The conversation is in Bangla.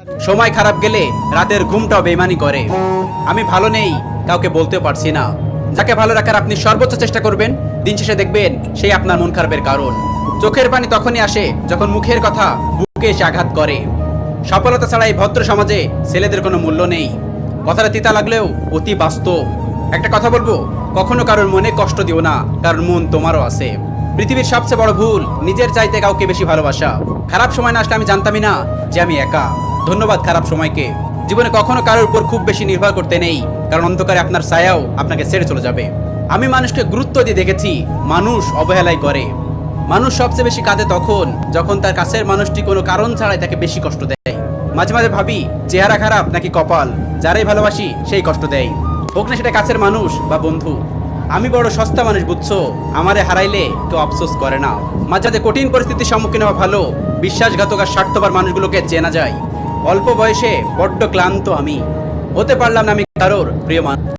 সময় খারাপ গেলে রাতের ঘুমটাও বেইমানি করে। আমি ভালো নেই কাউকে বলতেও পারছি না। যাকে ভালো রাখার আপনি সর্বোচ্চ চেষ্টা করবেন, দিন শেষে দেখবেন সেই আপনার মন খারাপের কারণ। চোখের পানি তখনই আসে যখন মুখের কথা বুকে এসে আঘাত করে। সফলতা ছাড়া এই ভদ্র সমাজে ছেলেদের কোনো মূল্য নেই। কথাটা তিতা লাগলেও অতি বাস্তব। একটা কথা বলবো, কখনো কারোর মনে কষ্ট দিও না, কারণ মন তোমারও আছে। পৃথিবীর সবচেয়ে বড় ভুল নিজের চাইতে কাউকে বেশি ভালোবাসা। খারাপ সময় না আসলে আমি জানতামই না যে আমি একা। ধন্যবাদ খারাপ সময়কে। জীবনে কখনো কারোর উপর খুব বেশি নির্ভর করতে নেই, কারণ অন্ধকারে আপনার ছায়াও আপনাকে ছেড়ে চলে যাবে। আমি মানুষকে গুরুত্ব দিয়ে দেখেছি, মানুষ অবহেলাই করে। মানুষ সবচেয়ে বেশি কাঁদে তখন যখন তার কাছের মানুষটি কোনো কারণ ছাড়াই তাকে বেশি কষ্ট দেয়। মাঝে মাঝে ভাবি, চেহারা খারাপ নাকি কপাল, যারাই ভালোবাসি সেই কষ্ট দেয়, হোক না সেটা কাছের মানুষ বা বন্ধু। আমি বড় সস্তা মানুষ, বুঝছো? আমারে হারাইলে কেউ আফসোস করে না। মাঝে মাঝে কঠিন পরিস্থিতির সম্মুখীন হওয়া ভালো। বিশ্বাসঘাতক আর স্বার্থপর মানুষগুলোকে চেনা যায়। অল্প বয়সে বড্ড ক্লান্ত আমি, হতে পারলাম না আমি কারোর প্রিয় মানুষ।